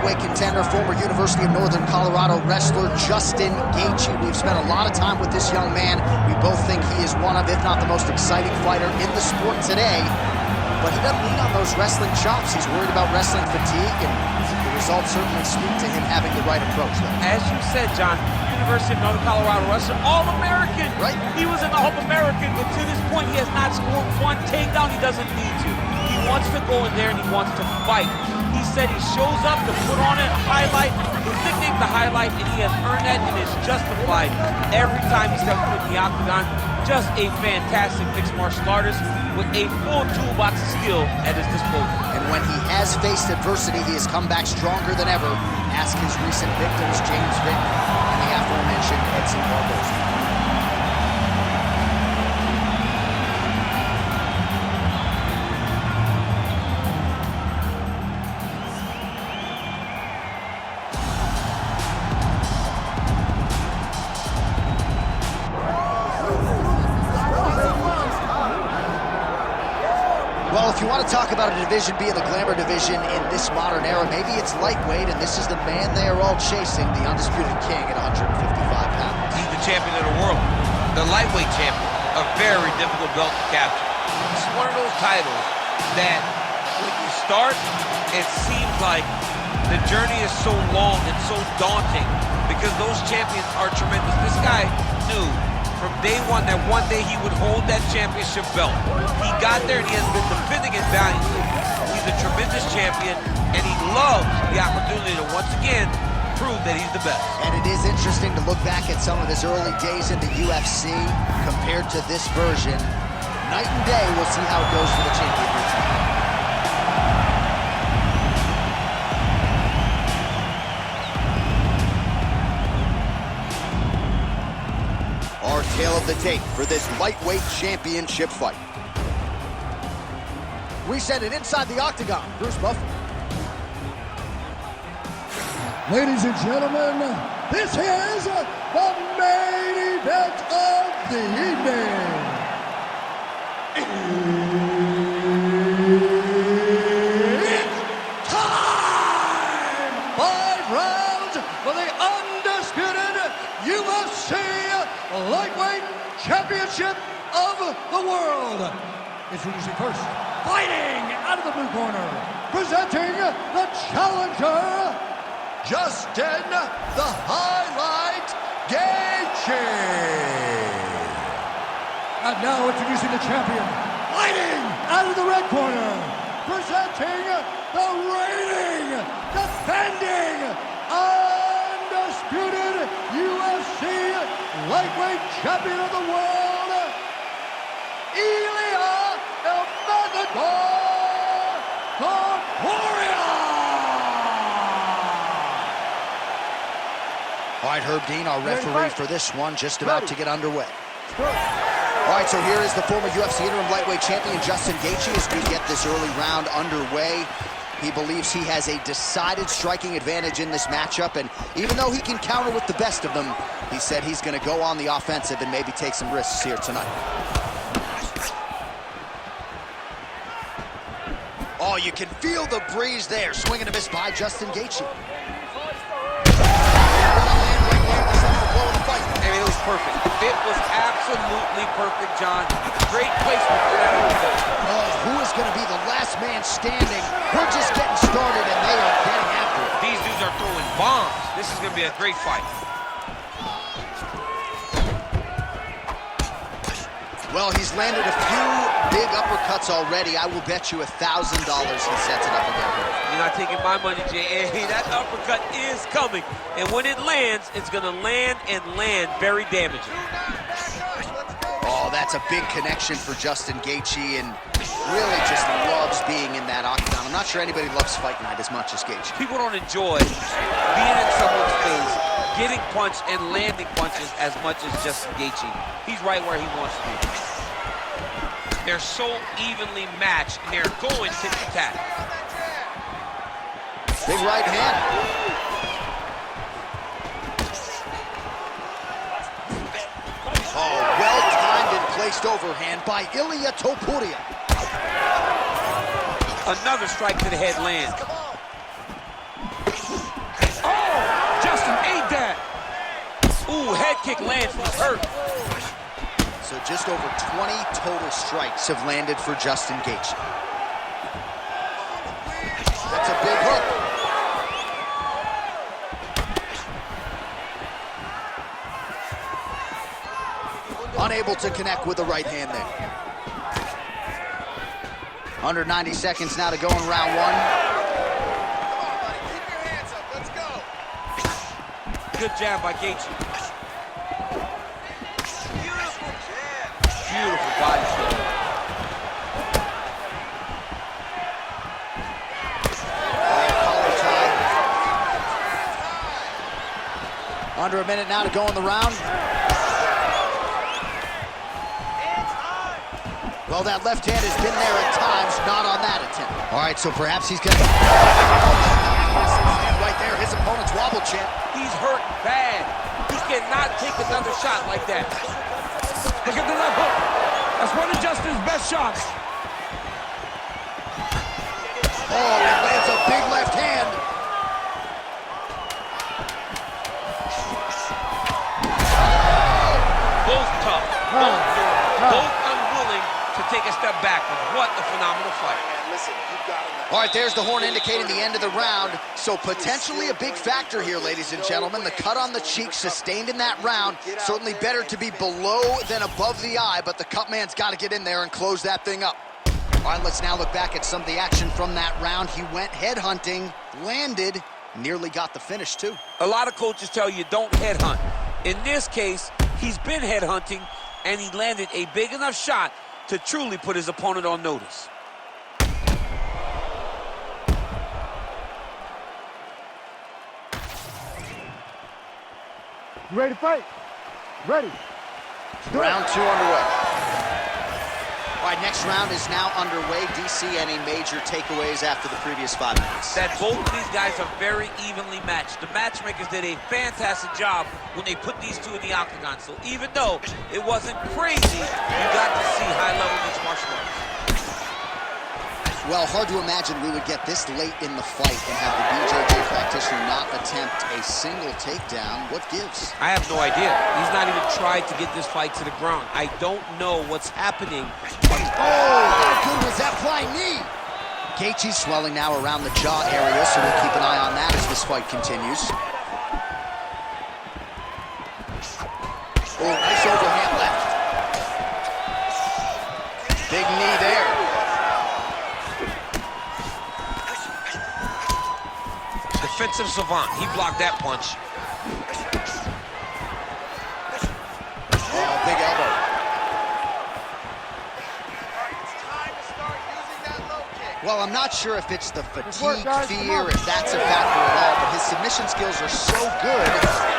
lightweight contender, former University of Northern Colorado wrestler Justin Geathje. We've spent a lot of time with this young man. We both think he is one of, if not the most exciting fighter in the sport today. But he doesn't lean on those wrestling chops. He's worried about wrestling fatigue, and the results certainly speak to him having the right approach, though. As you said, John, University of Northern Colorado wrestler, All-American. Right. He was an All-American, but to this point, he has not scored one takedown. He doesn't need to. He wants to go in there and he wants to fight. He said he shows up to put on a highlight. His nickname's the highlight, and he has earned that and is justified every time he steps foot in the octagon. Just a fantastic mixed martial artist with a full toolbox of skill at his disposal. And when he has faced adversity, he has come back stronger than ever. Ask his recent victims, James Vick and the aforementioned Edson Barboza. Well, if you want to talk about a division being the glamour division in this modern era, maybe it's lightweight, and this is the man they are all chasing, the undisputed king at 155 pounds. He's the champion of the world, the lightweight champion, a very difficult belt to capture. It's one of those titles that when you start, it seems like the journey is so long and so daunting because those champions are tremendous. This guy knew from day one that one day he would hold that championship belt. He got there and he has been defending it valiantly. He's a tremendous champion and he loves the opportunity to once again prove that he's the best. And it is interesting to look back at some of his early days in the UFC compared to this version. Night and day, we'll see how it goes for the champion routine. Our tale of the tape for this lightweight championship fight. We send it inside the octagon. Bruce Buffer. Ladies and gentlemen, this is the main event of the evening. It's time! 5 rounds for the undisputed UFC Lightweight Championship of the World. Introducing first, fighting out of the blue corner, presenting the challenger, Justin the Highlight Geathje. And now introducing the champion, fighting out of the red corner, presenting the reigning, defending, undisputed UFC Lightweight Champion of the World, Ilia Topuria. All right, Herb Dean, our referee for this one, just about to get underway. All right, so here is the former UFC interim lightweight champion, Justin Geathje, as we get this early round underway. He believes he has a decided striking advantage in this matchup, and even though he can counter with the best of them, he said he's going to go on the offensive and maybe take some risks here tonight. Oh, you can feel the breeze there. Swing and a miss by Justin Geathje. It was perfect. It was absolutely perfect, John. Great placement for that uppercut. Oh, who is going to be the last man standing? We're just getting started, and they are getting after it. These dudes are throwing bombs. This is going to be a great fight. Well, he's landed a few big uppercuts already. I will bet you $1,000 he sets it up again. You're not taking my money, Jay. Hey, that uppercut is coming. And when it lands, it's going to land and land very damaging. Oh, that's a big connection for Justin Geathje, and really just loves being in that octagon. I'm not sure anybody loves fight night as much as Geathje. People don't enjoy being in someone's face, getting punched and landing punches as much as Justin Geathje. He's right where he wants to be. They're so evenly matched, and they're going tit-for-tat. Big right hand. Oh, well-timed and placed overhand by Ilia Topuria. Another strike to the head lands. Ooh, head kick lands, he's hurt. So just over 20 total strikes have landed for Justin Geathje. That's a big hook. Unable to connect with the right hand there. Under 90 seconds now to go in round one. Come on, buddy, keep your hands up. Let's go. Good jab by Geathje. Beautiful jab. Beautiful body shot. Collar tie. Under a minute now to go in the round. Well, that left hand has been there at times, not on that attempt. All right, so perhaps he's gonna... Right there, his opponent's wobble champ. He's hurt bad. He cannot take another shot like that. Look at the left hook. That's one of Justin's best shots. Oh, it lands a big left hand. Both tough. Both unwilling to take a step backwards. What a phenomenal fight. Listen, you've got him. All right, there's the horn indicating the end of the round. So potentially a big factor here, ladies and gentlemen. The cut on the cheek sustained in that round. Certainly better to be below than above the eye, but the cut man's got to get in there and close that thing up. All right, let's now look back at some of the action from that round. He went headhunting, landed, nearly got the finish too. A lot of coaches tell you don't headhunt. In this case, he's been headhunting, and he landed a big enough shot to truly put his opponent on notice. You ready to fight? Ready. Round two underway. All right, next round is now underway. DC, any major takeaways after the previous 5 minutes? That both of these guys are very evenly matched. The matchmakers did a fantastic job when they put these two in the octagon. So even though it wasn't crazy, you got to see high-level mixed martial arts. Well, hard to imagine we would get this late in the fight and have the BJJ practitioner not attempt a single takedown. What gives? I have no idea. He's not even tried to get this fight to the ground. I don't know what's happening. Oh, how good was that flying knee? Geathje's swelling now around the jaw area, so we'll keep an eye on that as this fight continues. Oh, nice overhand left. Big knee there. Defensive savant. He blocked that punch. Oh, big elbow. Well, I'm not sure if it's the fatigue, fear, if that's a factor at all, but his submission skills are so good,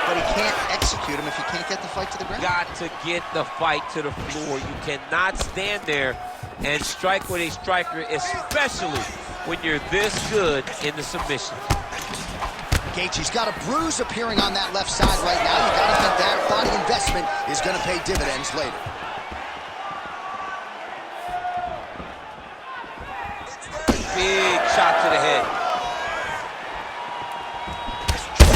but he can't execute them if he can't get the fight to the ground. Got to get the fight to the floor. You cannot stand there and strike with a striker, especially when you're this good in the submission. Geathje's got a bruise appearing on that left side right now. You gotta think that body investment is gonna pay dividends later. Big shot to the head.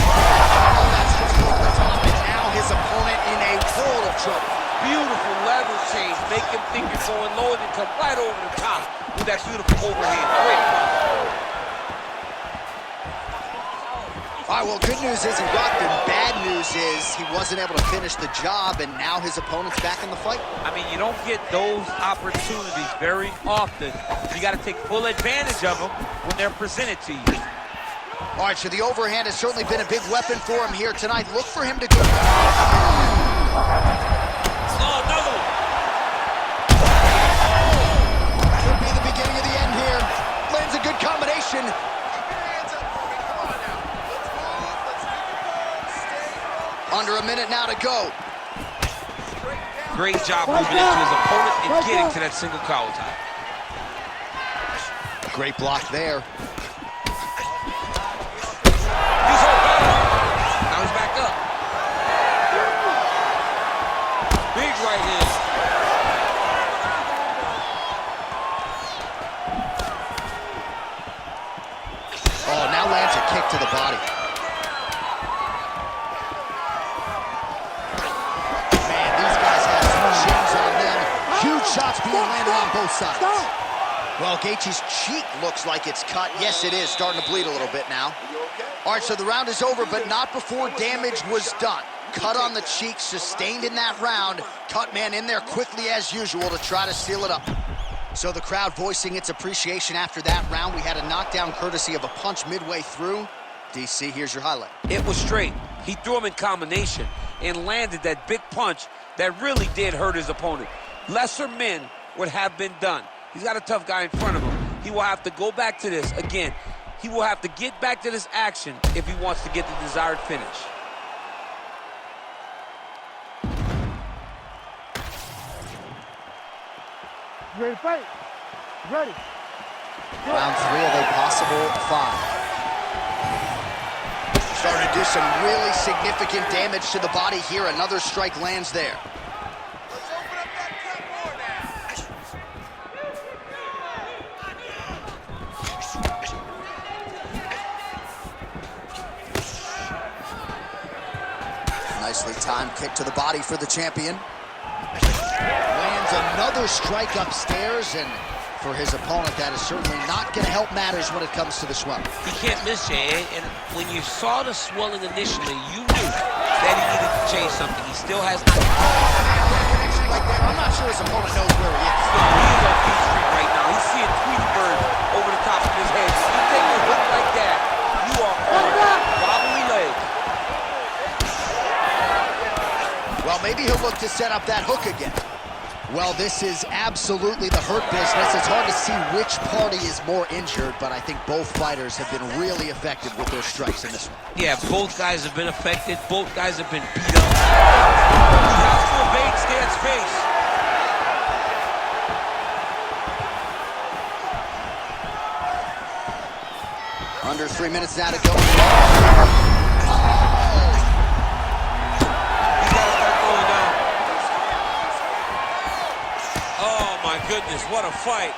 Oh, that's just over the top, and now his opponent in a world of trouble. Beautiful level change. Make him think you're going low and then come right over the top with that beautiful overhand. Great punch. All right, well, good news is he got them. Bad news is he wasn't able to finish the job, and now his opponent's back in the fight. I mean, you don't get those opportunities very often. You got to take full advantage of them when they're presented to you. All right, so the overhand has certainly been a big weapon for him here tonight. Look for him to go. Oh, another one. Could be the beginning of the end here. Lands a good combination. Under a minute now to go. Great job moving into his opponent and getting to that single collar tie. Great block there. He's hurt. Now he's back up. Big right hand. Oh, now lands a kick to the body. being landed on both sides. Well, Geathje's cheek looks like it's cut. Yes, it is. Starting to bleed a little bit now. All right, so the round is over, but not before damage was done. Cut on the cheek, sustained in that round. Cut man in there quickly as usual to try to seal it up. So the crowd voicing its appreciation after that round. We had a knockdown courtesy of a punch midway through. DC, here's your highlight. It was straight. He threw him in combination and landed that big punch that really did hurt his opponent. Lesser men would have been done. He's got a tough guy in front of him. He will have to go back to this. Again, he will have to get back to this action if he wants to get the desired finish. Ready to fight? Ready. Round 3 of a possible 5. Starting to do some really significant damage to the body here. Another strike lands there. Let's open up that cut more now. Nicely timed kick to the body for the champion. Lands another strike upstairs, and for his opponent, that is certainly not going to help matters when it comes to the swelling. He can't miss, Jay. And when you saw the swelling initially, you knew that he needed to change something. He still has not. Like that, I'm not sure his opponent knows where he is. He's on Beach Street right now. He's seeing Tweety Bird over the top of his head. If you take a hook like that, you are on wobbly leg. Well, maybe he'll look to set up that hook again. Well, this is absolutely the hurt business. It's hard to see which party is more injured, but I think both fighters have been really effective with their strikes in this one. Yeah, both guys have been affected. Both guys have been beat up. He has to evade Stan's face. Under 3 minutes now to go. Goodness, what a fight.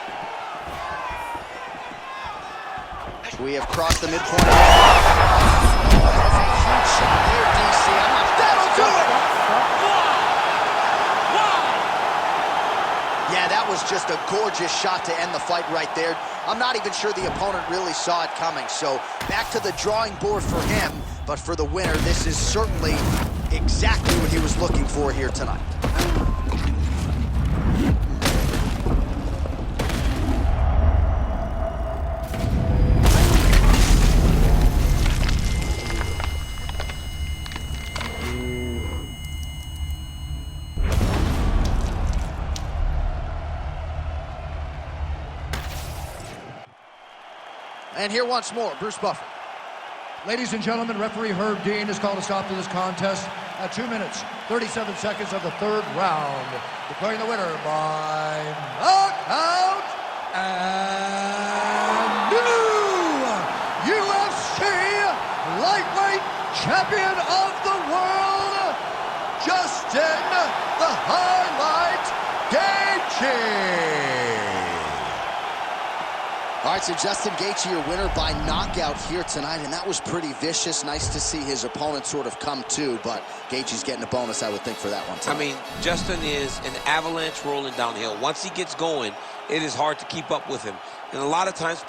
We have crossed the midpoint. That's a huge shot there, DC. That'll do it! Wow! Yeah, that was just a gorgeous shot to end the fight right there. I'm not even sure the opponent really saw it coming. So back to the drawing board for him. But for the winner, this is certainly exactly what he was looking for here tonight. And here once more, Bruce Buffer. Ladies and gentlemen, referee Herb Dean has called a stop to this contest at 2 minutes, 37 seconds of the 3rd round, declaring the winner by knockout and new UFC lightweight champion of the world, Justin the Highlight Geathje. All right, so Justin Geathje, your winner by knockout here tonight, and that was pretty vicious. Nice to see his opponent sort of come to, but Geathje's getting a bonus, I would think, for that one tonight. I mean, Justin is an avalanche rolling downhill. Once he gets going, it is hard to keep up with him. And a lot of times